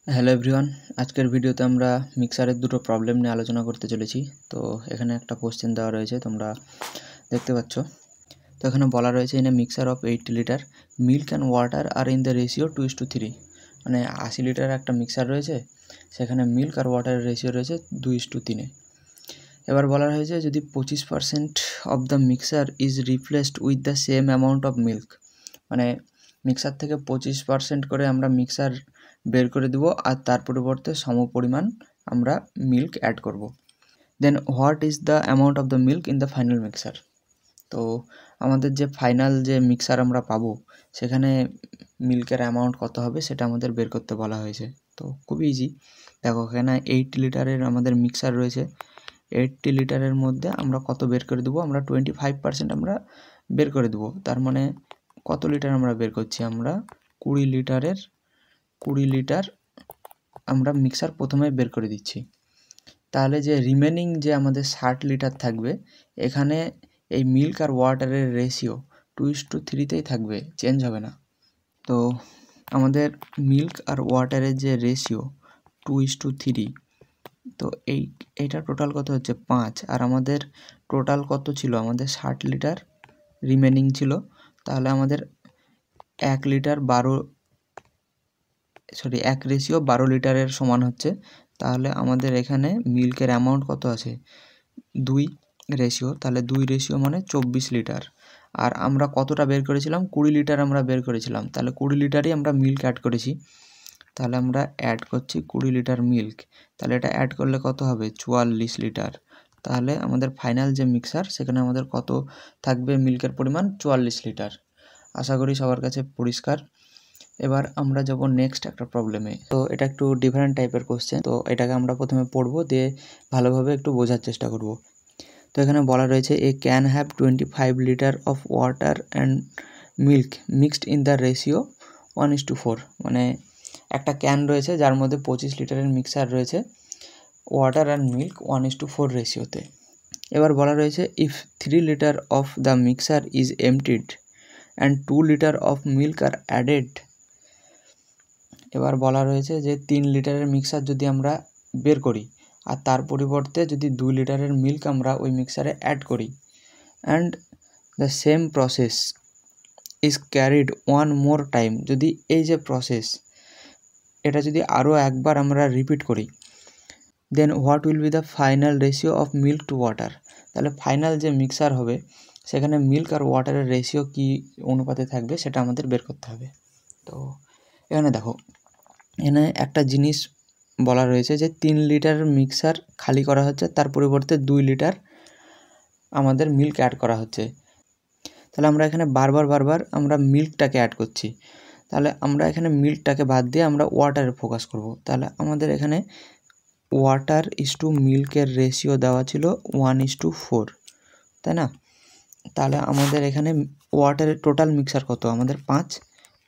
Hello everyone, আজকের ভিডিওতে আমরা মিক্সারের দুটো প্রবলেম নিয়ে আলোচনা করতে চলেছি। তো এখানে একটা কোশ্চেন দেওয়া রয়েছে, তোমরা দেখতে পাচ্ছ। তো এখানে বলা রয়েছে in a mixture of 80 litre milk and water are in the ratio 2:3। মানে 80 লিটার একটা মিক্সার রয়েছে, সেখানে মিল্ক আর ওয়াটারের রেশিও রয়েছে 2:3। এবার বলা হয়েছে যদি 25% of the mixture is replaced with the same amount of milk, মানে মিক্সার থেকে 25% করে আমরা মিক্সার বের করে দেবো আর তার পরিবর্তে সমপরিমাণ আমরা মিল্ক অ্যাড করব। Then what is the amount of the milk in the final mixer. তো আমাদের যে ফাইনাল যে মিক্সার আমরা পাবো সেখানে মিল্কের অ্যামাউন্ট কত হবে সেটা আমাদের বের করতে বলা হয়েছে। তো খুবই ইজি, দেখো এখানে 80 লিটারের আমাদের মিক্সার রয়েছে। 80 লিটারের মধ্যে আমরা কত বের করে দেবো, আমরা 25% আমরা বের করে দেবো। তার মানে কত লিটার আমরা বের করছি, আমরা 20 লিটার আমরা মিক্সার প্রথমে বের করে দিচ্ছি। তাহলে যে রিমেনিং যে আমাদের 60 লিটার থাকবে, এখানে এই মিল্ক আর ওয়াটারের রেশিও 2:3তেই থাকবে, চেঞ্জ হবে না। তো আমাদের মিল্ক আর ওয়াটারের যে রেশিও 2:3, তো এইটা টোটাল কত হচ্ছে 5। আর আমাদের টোটাল কত ছিল, আমাদের 60 লিটার রিমেনিং ছিল। তাহলে আমাদের 1 রেশিও 12 লিটারের সমান হচ্ছে। তাহলে আমাদের এখানে মিল্কের অ্যামাউন্ট কত আছে, 2 রেশিও, তাহলে 2 রেশিও মানে 24 লিটার। আর আমরা কতটা বের করেছিলাম, 20 লিটার আমরা বের করেছিলাম। তাহলে 20 লিটারই আমরা মিল্ক অ্যাড করেছি। তাহলে আমরা অ্যাড করছি 20 লিটার মিল্ক। তাহলে এটা অ্যাড করলে কত হবে, 44 লিটার। তাহলে আমাদের ফাইনাল যে মিক্সার সেখানে আমাদের কত থাকবে, মিল্কের পরিমাণ 44 লিটার। আশা করি সবার কাছে পরিষ্কার। এবার আমরা যাব নেক্সট একটা প্রবলেমে। তো এটা একটু ডিফারেন্ট টাইপের কোশ্চেন, তো এটাকে আমরা প্রথমে পড়বো, দিয়ে ভালোভাবে একটু বোঝার চেষ্টা করব। তো এখানে বলা রয়েছে a can have 25 litre of water and milk mixed in the ratio 1:4। মানে একটা ক্যান রয়েছে যার মধ্যে 25 লিটারের মিক্সার রয়েছে, ওয়াটার অ্যান্ড মিল্ক 1:4 রেশিওতে। এবার বলা রয়েছে if 3 litre of the mixture is emptied and 2 litre of milk are added. এবার বলা রয়েছে যে 3 লিটারের মিক্সার যদি আমরা বের করি আর তার পরিবর্তে যদি 2 লিটারের মিল্ক আমরা ওই মিক্সারে অ্যাড করি, and the same process is carried one more time. যদি এই যে প্রসেস, এটা যদি আরও একবার আমরা রিপিট করি, then what will be the final ratio of milk to water. তাহলে ফাইনাল যে মিক্সার হবে সেখানে মিল্ক আর ওয়াটারের রেশিও কী অনুপাতে থাকবে সেটা আমাদের বের করতে হবে। তো এখানে দেখো, এখানে একটা জিনিস বলা রয়েছে যে 3 লিটার মিক্সার খালি করা হচ্ছে, তার পরিবর্তে 2 লিটার আমাদের মিল্ক অ্যাড করা হচ্ছে। তাহলে আমরা এখানে বারবার আমরা মিল্কটাকে অ্যাড করছি। তাহলে আমরা এখানে মিল্কটাকে বাদ দিয়ে আমরা ওয়াটারে ফোকাস করব। তাহলে আমাদের এখানে ওয়াটার ইস টু মিল্কের রেশিও দেওয়া ছিল 1:4, তাই না? তাহলে আমাদের এখানে ওয়াটারের টোটাল মিক্সার কত, আমাদের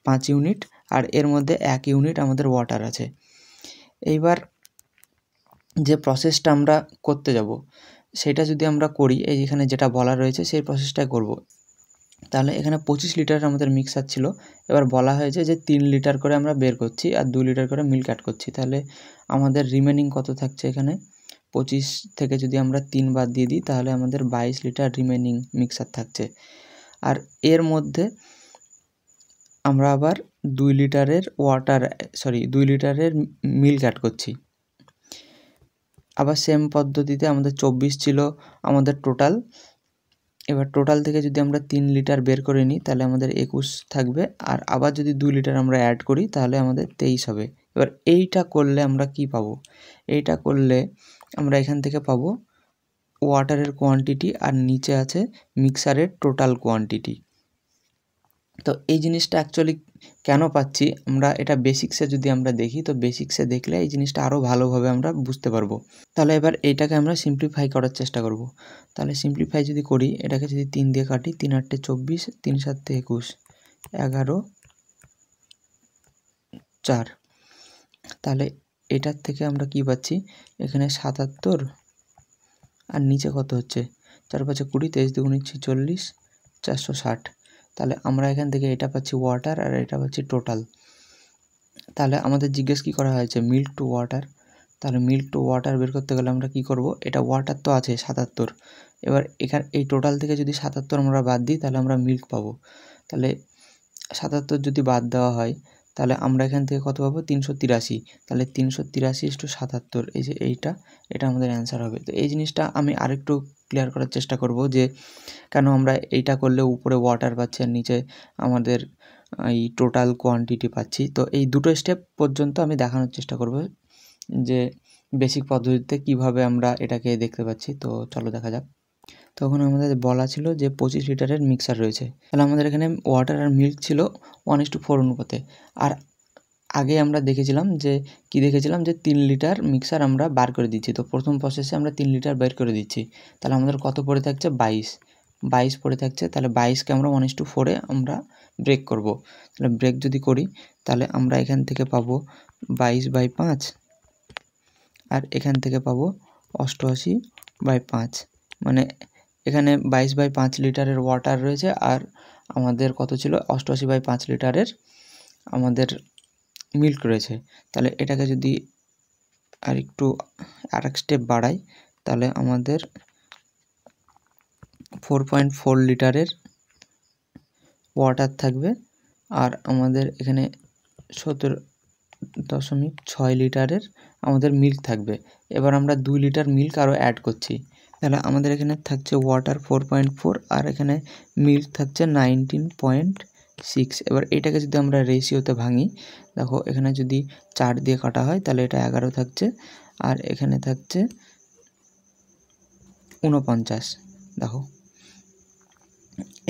5 ইউনিট, আর এর মধ্যে 1 ইউনিট আমাদের ওয়াটার আছে। এইবার যে প্রসেসটা আমরা করতে যাব সেটা যদি আমরা করি, এই এখানে যেটা বলা রয়েছে সেই প্রসেসটাই করব। তাহলে এখানে 25 লিটার আমাদের মিক্সার ছিল, এবার বলা হয়েছে যে 3 লিটার করে আমরা বের করছি আর 2 লিটার করে মিল্ক অ্যাড করছি। তাহলে আমাদের রিমেনিং কত থাকছে, এখানে 25 থেকে যদি আমরা 3 বাদ দিয়ে দিই তাহলে আমাদের 22 লিটার রিমেনিং মিক্সার থাকছে। আর এর মধ্যে আমরা আবার 2 লিটারের মিল্ক অ্যাড করছি। আবার সেম পদ্ধতিতে আমাদের 24 ছিল আমাদের টোটাল। এবার টোটাল থেকে যদি আমরা 3 লিটার বের করে নিই তাহলে আমাদের 21 থাকবে, আর আবার যদি 2 লিটার আমরা অ্যাড করি তাহলে আমাদের 23 হবে। এবার এইটা করলে আমরা কি পাবো, এইটা করলে আমরা এখান থেকে পাবো ওয়াটারের কোয়ান্টিটি আর নিচে আছে মিক্সারের টোটাল কোয়ান্টিটি। তো এই জিনিসটা অ্যাকচুয়ালি কেন পাচ্ছি, আমরা এটা বেসিক্সে যদি আমরা দেখি, তো বেসিক্সে দেখলে এই জিনিসটা আরও ভালোভাবে আমরা বুঝতে পারবো। তাহলে এবার এইটাকে আমরা সিম্পলিফাই করার চেষ্টা করব। তাহলে সিম্পলিফাই যদি করি, এটাকে যদি 3 দিয়ে কাটি, 3 8 24, 3 7 21, 11 4। তাহলে এটার থেকে আমরা কি পাচ্ছি, এখানে 77 আর নিচে কত হচ্ছে 4 5 20, 23 2 40, 460। তাহলে আমরা এখান থেকে এটা পাচ্ছি ওয়াটার আর এটা পাচ্ছি টোটাল। তাহলে আমাদের জিজ্ঞেস কী করা হয়েছে, মিল্ক টু ওয়াটার। তাহলে মিল্ক টু ওয়াটার বের করতে গেলে আমরা কী করব, এটা ওয়াটার তো আছে 77, এবার এখানে এই টোটাল থেকে যদি 77 আমরা বাদ দিই তাহলে আমরা মিল্ক পাবো। তাহলে 77 যদি বাদ দেওয়া হয় তাহলে আমরা এখান থেকে কত পাবো, 383। তাহলে 383/77, এই যে এটা আমাদের অ্যান্সার হবে। তো এই জিনিসটা আমি আরেকটু ক্লিয়ার করার চেষ্টা করব যে কেন আমরা এইটা করলে উপরে ওয়াটার পাচ্ছি আর নিচে আমাদের এই টোটাল কোয়ান্টিটি পাচ্ছি। তো এই দুটো স্টেপ পর্যন্ত আমি দেখানোর চেষ্টা করব যে বেসিক পদ্ধতিতে কিভাবে আমরা এটাকে দেখতে পাচ্ছি। তো চলো দেখা যাক। তখন আমাদের বলা ছিল যে 25 লিটারের মিক্সার রয়েছে, তাহলে আমাদের এখানে ওয়াটার আর মিল্ক ছিল 1:4 অনুপাতে। আর আগে আমরা দেখেছিলাম যে 3 লিটার মিক্সার আমরা বার করে দিচ্ছি। তো প্রথম প্রসেসে আমরা 3 লিটার বের করে দিচ্ছি, তাহলে আমাদের কত পড়ে থাকছে, 22 পড়ে থাকছে। তাহলে 22কে আমরা 1:4-এ আমরা ব্রেক করব। তাহলে ব্রেক যদি করি তাহলে আমরা এখান থেকে পাবো 22/5, আর এখান থেকে পাবো 88/5। মানে এখানে 22/5 লিটারের ওয়াটার রয়েছে আর আমাদের কত ছিল, 88/5 লিটারের আমাদের মিল্ক রয়েছে। তাহলে এটাকে যদি আরেক স্টেপ বাড়াই তাহলে আমাদের 4.4 লিটারের ওয়াটার থাকবে আর আমাদের এখানে 17.6 লিটারের আমাদের মিল্ক থাকবে। এবার আমরা 2 লিটার মিল্ক আরও অ্যাড করছি, তাহলে আমাদের এখানে থাকছে ওয়াটার 4.4 আর এখানে মিল্ক থাকছে 19.6। এবার এটাকে যদি আমরা রেশিওতে ভাঙি, দেখো এখানে যদি 4 দিয়ে কাটা হয় তাহলে এটা 11 থাকছে আর এখানে থাকছে 49। দেখো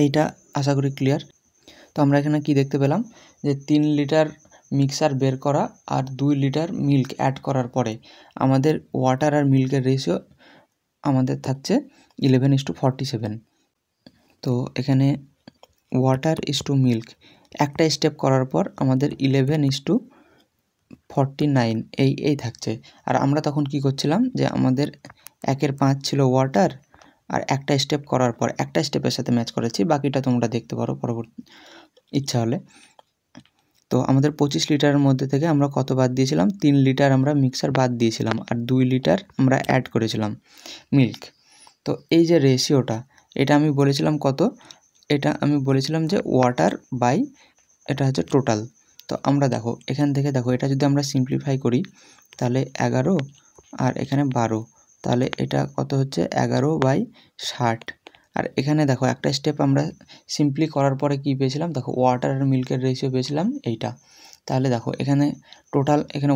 এইটা আশা করি ক্লিয়ার। তো আমরা এখানে কি দেখতে পেলাম যে 3 লিটার মিক্সার বের করা আর 2 লিটার মিল্ক অ্যাড করার পরে আমাদের ওয়াটার আর মিল্কের রেশিও আমাদের থাকছে 11:47। তো এখানে ওয়াটার টু মিল্ক একটা স্টেপ করার পর আমাদের 11:49 এই থাকছে। আর আমরা তখন কি করছিলাম যে আমাদের 1/5 ছিল ওয়াটার আর একটা স্টেপ করার পর একটা স্টেপের সাথে ম্যাচ করেছি, বাকিটা তোমরা দেখতে পারো পরবর্তী ইচ্ছা হলে। তো আমাদের 25 লিটারের মধ্যে থেকে আমরা কত বাদ দিয়েছিলাম, 3 লিটার আমরা মিক্সার বাদ দিয়েছিলাম আর 2 লিটার আমরা অ্যাড করেছিলাম মিল্ক। তো এই যে রেশিওটা, এটা আমি বলেছিলাম কত, এটা আমি বলেছিলাম যে ওয়াটার বাই এটা হচ্ছে টোটাল। তো আমরা দেখো এখান থেকে দেখো এটা যদি আমরা সিম্পলিফাই করি তাহলে 11 আর এখানে 12, তাহলে এটা কত হচ্ছে 11/60। আর এখানে দেখো একটা স্টেপ আমরা সিম্পলি করার পরে কি পেয়েছিলাম, দেখো ওয়াটার আর মিল্কের রেশিও পেয়েছিলাম এইটা। তাহলে দেখো এখানে টোটাল এখানে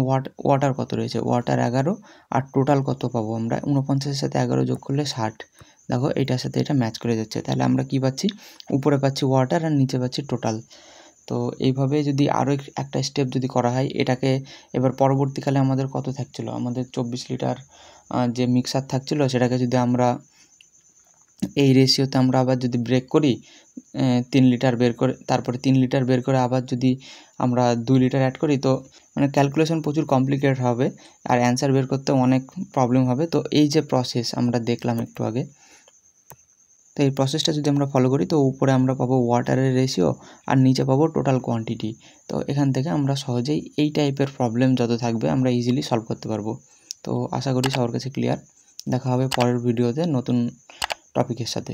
ওয়াটার কত রয়েছে, ওয়াটার 11 আর টোটাল কত পাবো আমরা, 49-এর সাথে 11 যোগ করলে 60। দেখো এইটার সাথে এটা ম্যাচ করে যাচ্ছে, তাহলে আমরা কি পাচ্ছি, উপরে পাচ্ছি ওয়াটার আর নিচে পাচ্ছি টোটাল। তো এইভাবে যদি আরও একটা স্টেপ যদি করা হয় এটাকে, এবার পরবর্তীকালে আমাদের কত থাকছিলো, আমাদের 24 লিটার যে মিক্সার থাকছিলো সেটাকে যদি আমরা এই রেশিওতে আমরা আবার যদি ব্রেক করি 3 লিটার বের করে, তারপরে 3 লিটার বের করে আবার যদি আমরা 2 লিটার অ্যাড করি, তো মানে ক্যালকুলেশন প্রচুর কমপ্লিকেটেড হবে আর অ্যান্সার বের করতে অনেক প্রবলেম হবে। তো এই যে প্রসেস আমরা দেখলাম একটু আগে, তো এই প্রসেসটা যদি আমরা ফলো করি তো উপরে আমরা পাবো ওয়াটারের রেশিও আর নিচে পাবো টোটাল কোয়ান্টিটি। তো এখান থেকে আমরা সহজেই এই টাইপের প্রবলেম যত থাকবে আমরা ইজিলি সলভ করতে পারবো। তো আশা করি সবার কাছে ক্লিয়ার। দেখা হবে পরের ভিডিওতে নতুন টপিকের সাথে।